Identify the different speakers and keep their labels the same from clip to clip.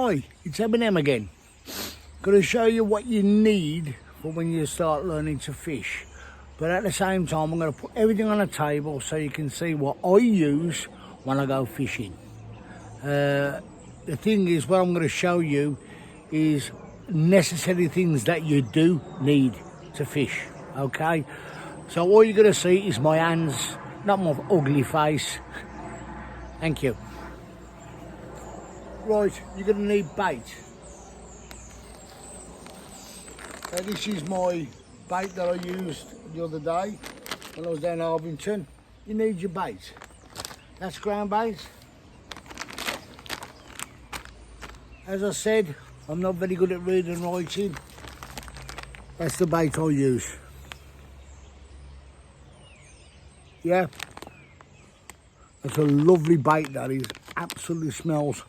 Speaker 1: Hi, it's Eminem again. Going to show you what you need for when you start learning to fish. But at the same time, I'm going to put everything on a table so you can see what I use when I go fishing. The thing is, what I'm going to show you is necessary things that you do need to fish, okay? So all you're going to see is my hands, not my ugly face. Thank you. Right, you're going to need bait. So this is my bait that I used the other day when I was down in Harvington. You need your bait. That's ground bait. As I said, I'm not very good at reading and writing. That's the bait I use. Yeah, that's a lovely bait, that is. Absolutely smells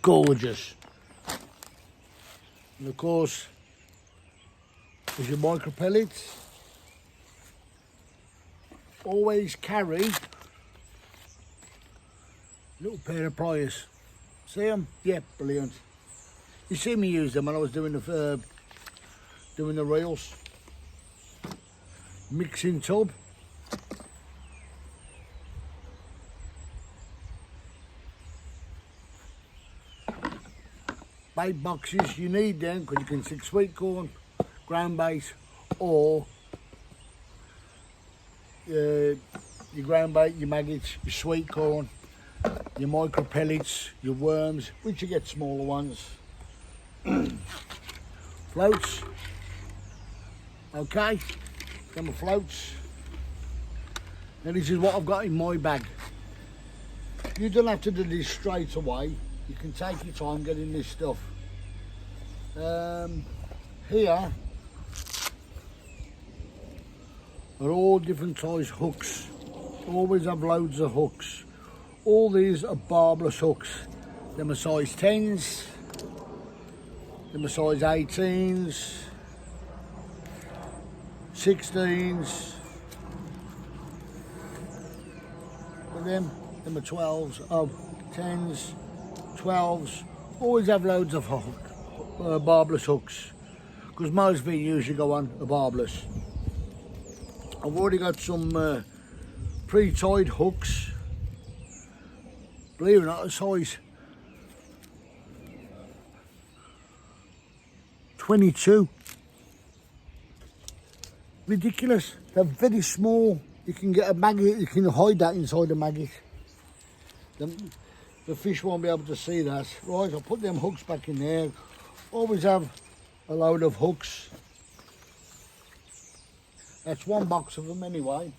Speaker 1: gorgeous. And of course, there's your micro pellets. Always carry a little pair of pliers. See them? Yeah, brilliant. You see me use them when I was doing the reels. Mixing tub. Bait boxes, you need them because you can stick sweet corn, ground bait, or your ground bait, your maggots, your sweet corn, your micro pellets, your worms, which you get smaller ones. Floats, okay, some floats. Now this is what I've got in my bag. You don't have to do this straight away. You can take your time getting this stuff. Here are all different size hooks. Always have loads of hooks. All these are barbless hooks. Them are size 10s, them are size 18s, 16s, and them are 12s, 10s, 12s. Always have loads of barbless hooks, because most of it usually go on a barbless. I've already got some pre-tied hooks, believe it or not, a size 22. Ridiculous. They're very small. You can get a maggot, you can hide that inside a maggot. The fish won't be able to see that. Right, I'll put them hooks back in there. Always have a load of hooks. That's one box of them anyway.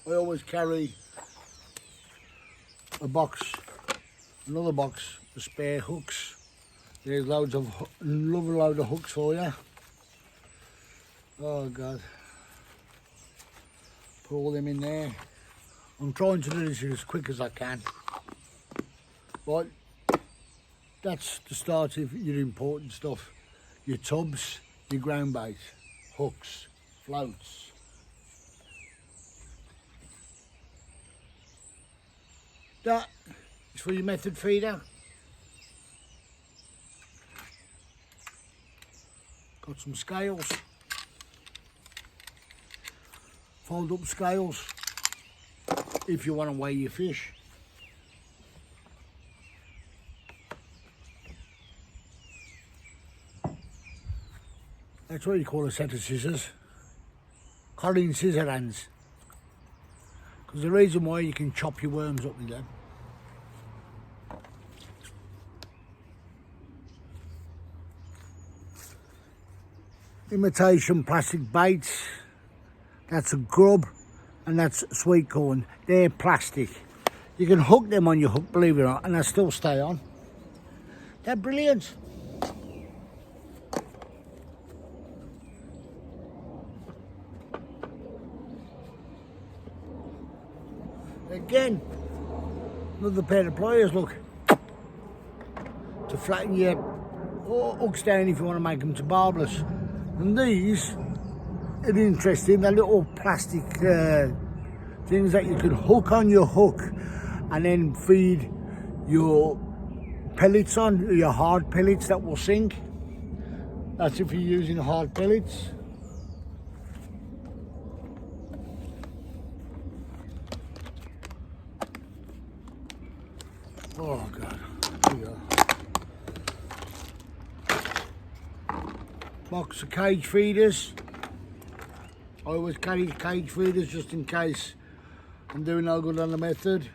Speaker 1: I always carry a box, another box of spare hooks. There's another load of hooks for you. Oh God. Put all them in there. I'm trying to do this as quick as I can. Right, that's the start of your important stuff. Your tubs, your ground bait, hooks, floats. That is for your method feeder. Got some scales. Fold up scales if you want to weigh your fish. That's what you call a set of scissors. Collins scissor hands. Because the reason why you can chop your worms up with them. Imitation plastic baits. That's a grub and that's sweet corn. They're plastic. You can hook them on your hook, believe it or not, and they'll still stay on. They're brilliant. Again, another pair of pliers, look, to flatten your hooks down if you want to make them to barbless. And these are interesting, they're little plastic things that you can hook on your hook and then feed your pellets on, your hard pellets that will sink. That's if you're using hard pellets. Oh God, here we go. Box of cage feeders. I always carry cage feeders just in case I'm doing no good on the method.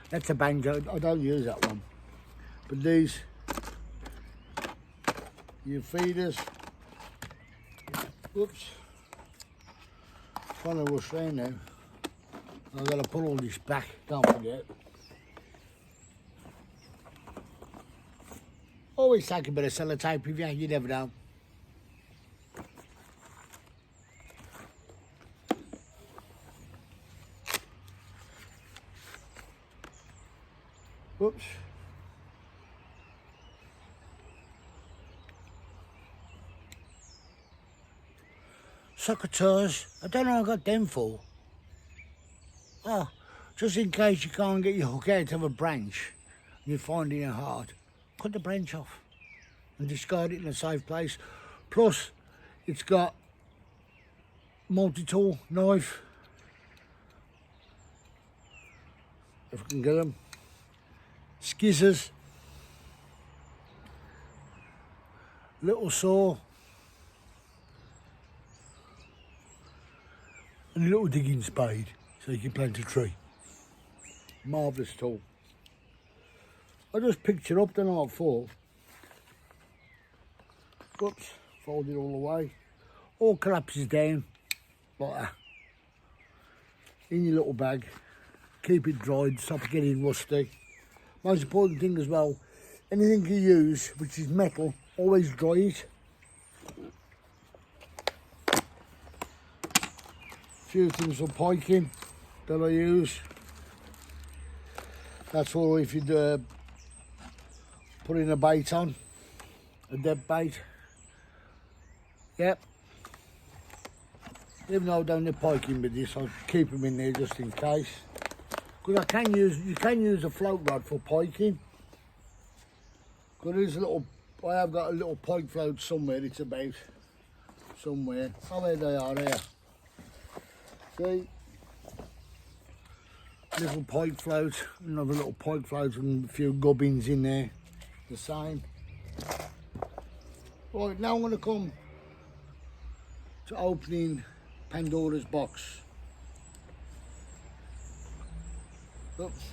Speaker 1: That's a banjo, I don't use that one. But these, your feeders. Whoops. Trying to rush there now. I've got to put all this back, don't forget. Always take a bit of sellotape with you, you never know. Whoops. Secateurs, I don't know what I got them for. Oh, just in case you can't get your hook out of a branch and you're finding it hard, cut the branch off and discard it in a safe place. Plus, it's got multi-tool knife, if I can get them, skizzers, little saw, and a little digging spade so you can plant a tree. Marvellous tool. I just picked it up the night before. Whoops, fold it all away. All collapses down like that. In your little bag. Keep it dried, stop it getting rusty. Most important thing as well, anything you use which is metal, always dry it. Few things for piking that I use. That's all if you put in a bait on, a dead bait. Yep. Even though I don't need piking with this, I'll keep them in there just in case. Because you can use a float rod for piking. Because there's a little, I have got a little pike float somewhere, it's about somewhere. Oh, there they are there. See? Little pike float, another little pike float and a few gubbins in there. The same. Right, now I'm going to come to opening Pandora's box. Oops.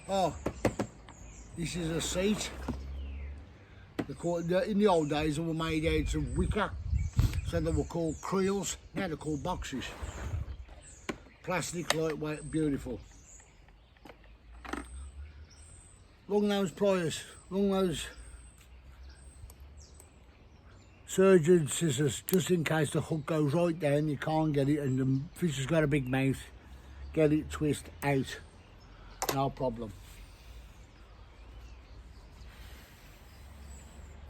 Speaker 1: Oh, this is a seat. In the old days they were made out of wicker, so they were called creels. Now they're called boxes. Plastic, lightweight, beautiful. Long nose pliers, long nose surgeon scissors, just in case the hook goes right down, you can't get it, and the fish has got a big mouth. Get it twist out, no problem.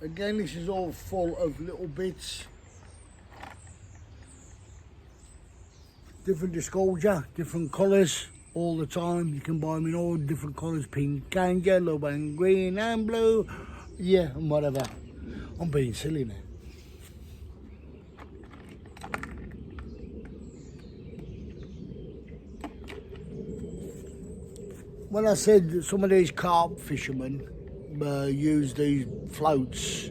Speaker 1: Again, this is all full of little bits. Different disclosure, different colours all the time. You can buy them in all different colours, pink and yellow and green and blue. Yeah, and whatever. I'm being silly now. When I said some of these carp fishermen use these floats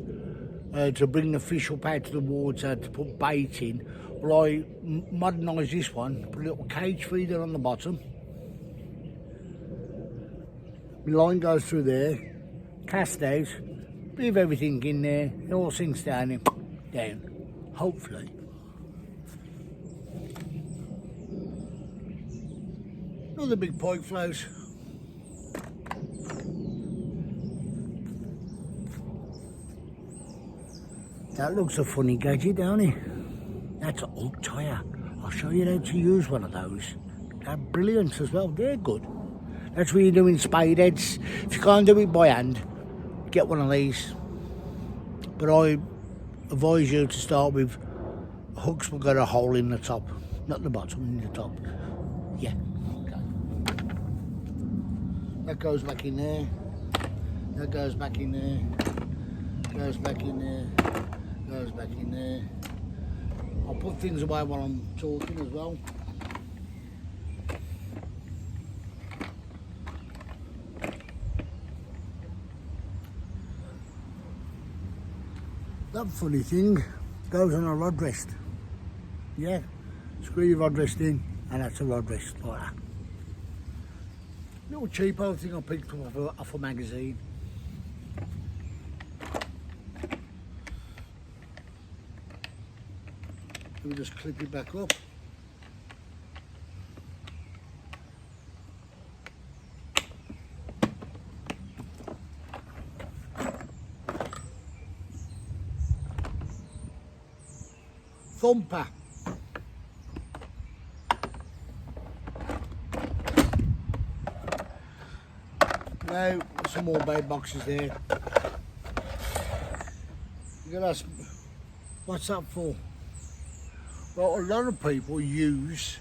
Speaker 1: to bring the fish up out of the water to put bait in, well, I modernised this one, put a little cage feeder on the bottom. The line goes through there, cast out, leave everything in there, it all sinks down and down, hopefully. Another big pike float. That looks a funny gadget, don't it? That's a hook tire. I'll show you how to use one of those. They're brilliant as well, they're good. That's what you're doing spade heads. If you can't do it by hand, get one of these. But I advise you to start with hooks will got a hole in the top, not the bottom, in the top. Yeah, okay. That goes back in there. That goes back in there. Goes back in there. Goes back in there. I'll put things away while I'm talking as well. That funny thing goes on a rod rest. Yeah, screw your rod rest in and that's a rod rest like that. Little cheapo thing I picked up off a magazine. We'll just clip it back up. Thumper. Now, some more bait boxes there. You can ask, what's that for? Well, a lot of people use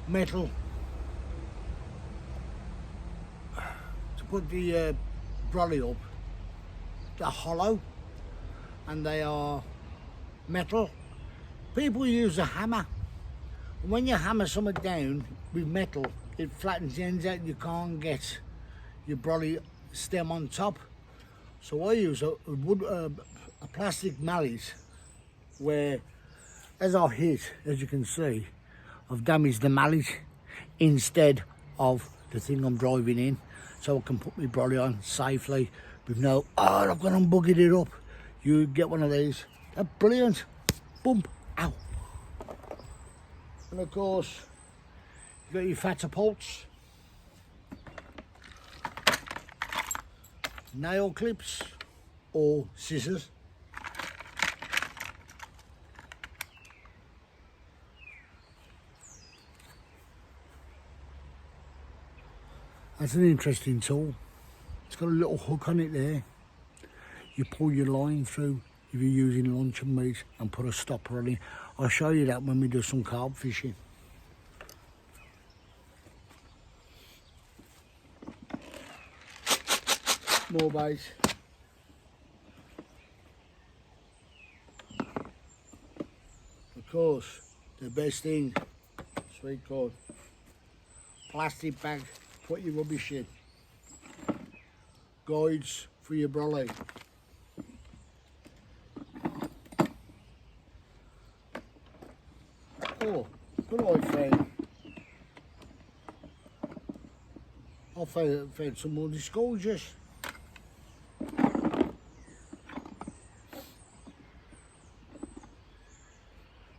Speaker 1: metal to put the brolly up. They're hollow and they are metal. People use a hammer. When you hammer something down with metal, it flattens the ends out. You can't get your brolly stem on top. So I use a plastic mallet where, as I've hit, as you can see, I've damaged the mallet instead of the thing I'm driving in, so I can put my brolly on safely with no, oh, I've gone and buggered it up. You get one of these, they're brilliant. Boom, ow. And of course, you got your fatapults, nail clips or scissors. That's an interesting tool. It's got a little hook on it there. You pull your line through if you're using luncheon meat and put a stopper on it. I'll show you that when we do some carp fishing. More bait. Of course, the best thing, sweet cod. Plastic bag, put your rubbish in. Guides for your brolly. Oh, what have I found? I found some more disgorgers.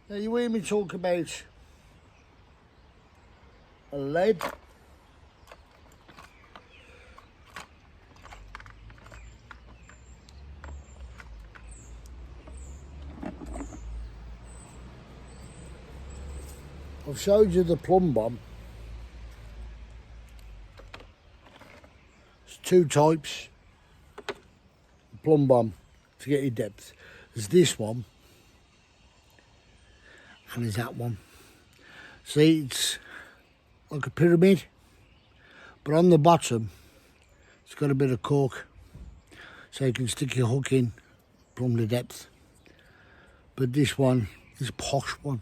Speaker 1: Now you hear me talk about a lead. I've showed you the plumb bob. There's two types. Plumb bob to get your depth. There's this one and there's that one. See, it's like a pyramid, but on the bottom it's got a bit of cork so you can stick your hook in, plumb the depth. But this one is a posh one.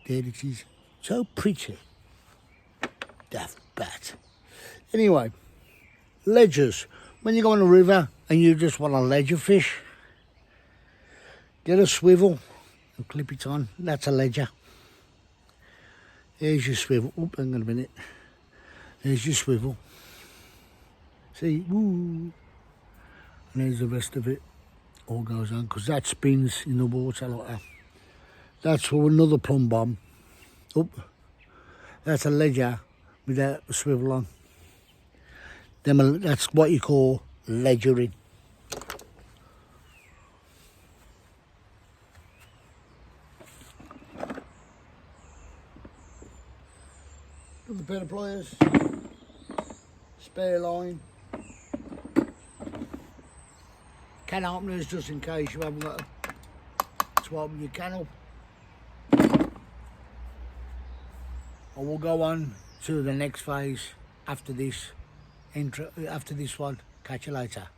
Speaker 1: There it is. So pretty. Daft bat. Anyway, ledgers. When you go on a river and you just want a ledger fish, get a swivel and clip it on. That's a ledger. There's your swivel. Oh, hang on a minute. There's your swivel. See? Woo. And there's the rest of it. All goes on because that spins in the water like that. That's for another plumb bob. Oh, that's a ledger with a swivel on. That's what you call ledgering. Another pair of pliers, spare line, can openers just in case you haven't got to open your can up. I will go on to the next phase after this intro, after this one. Catch you later.